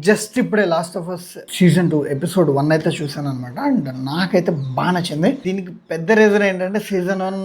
Just ఇప్పుడే last of us season 2 episode 1 అయితే చూసాను అనమాట. అండ్ నాకైతే బాగా నచ్చింది. దీనికి పెద్ద రీజన్ ఏంటంటే సీజన్ 1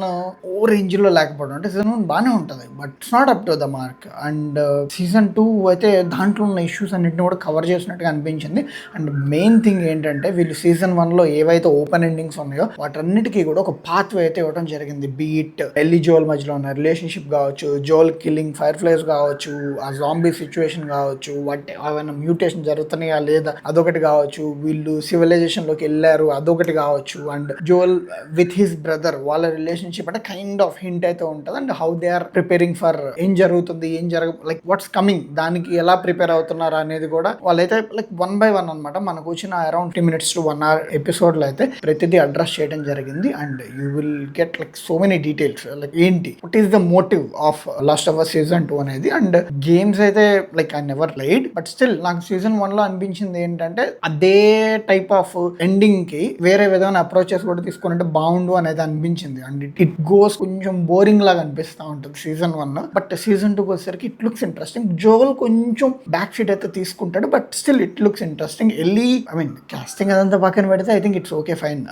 ఓ రేంజ్ లో లేకపోవడం. అంటే సీజన్ 1 బాగానే ఉంటుంది, but it's not up to the mark. And season 2 అయితే దాంట్లో ఉన్న ఇష్యూస్ అన్నింటిని కూడా కవర్ చేసినట్టుగా అనిపించింది. అండ్ మెయిన్ థింగ్ ఏంటంటే వీళ్ళు సీజన్ 1 లో ఏవైతే ఓపెన్ ఎండింగ్స్ ఉన్నాయో వాటన్నిటికీ కూడా ఒక పాత్ వే అయితే ఇవ్వడం జరిగింది. బీట్ ఎల్లి జోల్ మధ్యలో ఉన్న రిలేషన్షిప్ కావచ్చు, జోల్ కిల్లింగ్ ఫైర్ ఫ్లైస్ కావచ్చు, ఆ జాంబీ సిచ్యువేషన్ కావచ్చు, వాటి ఏమైనా మ్యూటేషన్ జరుగుతున్నాయా లేదా అదొకటి కావచ్చు, వీళ్ళు సివిలైజేషన్ లోకి వెళ్ళారు అదొకటి కావచ్చు, and Joel with his brother వాళ్ళ రిలేషన్షిప్ అంటే కైండ్ ఆఫ్ హింట్ అయితే ఉంటుంది. And how they are preparing for ఏం జరుగుతుంది, ఏం లైక్ వాట్స్ కమింగ్, దానికి ఎలా ప్రిపేర్ అవుతున్నారు అనేది కూడా వాళ్ళైతే లైక్ 1 by 1 అనమాట. మనకు వచ్చిన around 50 minutes to 1 hour episode లో అయితే ప్రతిదీ అడ్రస్ చేయడం జరిగింది. And you will get like so many details, like ఏంటి what is the motive of last of season 2 అనేది. అండ్ గేమ్స్ అయితే like I never played, but still నాకు season 1 లో అనిపించింది ఏంటంటే అదే టైప్ ఆఫ్ ఎండింగ్ కి వేరే విధమైన అప్రోచెస్ కూడా తీసుకుంటే బాగుండు అనేది అనిపించింది. అండ్ ఇట్ గోస్ కొంచెం బోరింగ్ లాగా అనిపిస్తూ ఉంటుంది సీజన్ 1, బట్ సీజన్ 2 వచ్చేసరికి ఇట్ లుక్స్ ఇంట్రెస్టింగ్. జోల్ కొంచెం బ్యాక్ సీట్ అయితే తీసుకుంటాడు, but still it looks interesting. Ellie I mean casting అదంతా పక్కన పెడితే I think it's okay fine.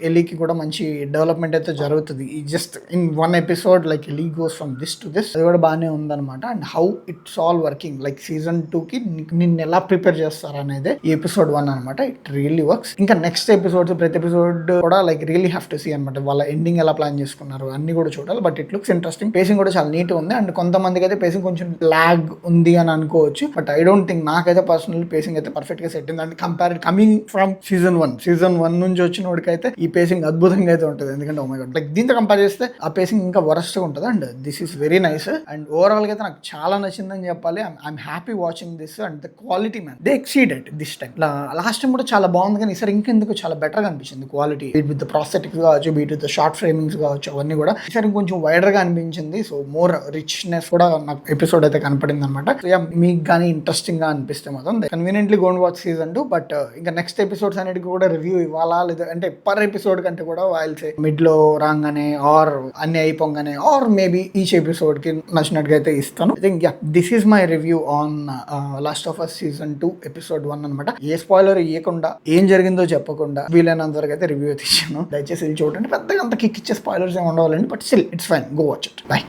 ఎల్లీకి కూడా మంచి డెవలప్మెంట్ అయితే జరుగుతుంది. Just in 1 episode like Ellie goes from this to this, అది కూడా బాగానే ఉందన్నమాట. And how it's all working like season 2 కి నిన్ను ఎలా ప్రిపేర్ చేస్తారు అనేది ఈ ఎపిసోడ్ 1 అనమాట. It really works. ఇంకా నెక్స్ట్ ఎపిసోడ్స్ ప్రతి ఎపిసోడ్ కూడా like really have to see అనమాట. వాళ్ళ ఎండింగ్ ఎలా ప్లాన్ చేసుకున్నారు అన్ని కూడా చూడాలి. But it looks interesting. Pacing కూడా చాలా నీట్ ఉంది. అండ్ కొంతమందికి అయితే పేసింగ్ కొంచెం లాగ్ ఉంది అని అనుకోవచ్చు, బట్ ఐ డోంట్ థింక్, నాకైతే పర్సనల్ పేసింగ్ అయితే పర్ఫెక్ట్ గా సెట్ అయింది. And compare coming from season 1 నుంచి వచ్చిన వాడికైతే ఈ పేసింగ్ అద్భుతంగా అయితే ఉంటుంది. ఎందుకంటే ఓ మై గాడ్, లైక్ దీంతో కంపేర్ చేస్తే ఆ పేసింగ్ ఇంకా వరస్ట్ గా ఉంటుంది. And this is very nice. And overall గా అయితే నాకు చాలా నచ్చిందని చెప్పాలి. I'm happy watching this. And the quality man they exceeded this time. Last time కూడా చాలా బాగుంది, కానీ ఈసారి ఇంకెందుకు చాలా బెటర్ గా అనిపించింది క్వాలిటీ. విత్ ద ప్రాస్థెటిక్స్ కావచ్చు, beat with the short framings కావచ్చు, అవన్నీ కూడా ఈసారి కొంచెం వైడర్ గా అనిపించింది. సో మోర్ రిచ్నెస్ కూడా నాకు ఎపిసోడ్ అయితే కనపడింది అనమాట. సో మీకు కానీ ఇంట్రెస్టింగ్ గా అనిపిస్తే మాత్రం conveniently gonna watch season 2. But ఇంకా నెక్స్ట్ ఎపిసోడ్స్ అన్నిటికీ కూడా రివ్యూ ఇవ్వాలా లేదా అంటే పర్ ఎపిసోడ్ కంటే కూడా వాళ్ళే మిడ్ లో రాగానే ఆర్ అన్ని అయిపోగానే ఆర్ మేబీ ఈచ్ ఎపిసోడ్ కి నచ్చినట్టుగా అయితే ఇస్తాను. I think this is my review on last of us season 2 episode 1 అనమాట. ఏ స్పాయిలర్ ఇవ్వకుండా, ఏం జరిగిందో చెప్పకుండా వీలైనంత వరకు అయితే రివ్యూ అయితే ఇచ్చాను. దయచేసి ఇది చూడండి. పెద్దగా అంత కిక్ ఇచ్చే స్పాయిలర్స్ ఏమి ఉండవాలండి, but still it's fine. Go watch it. By.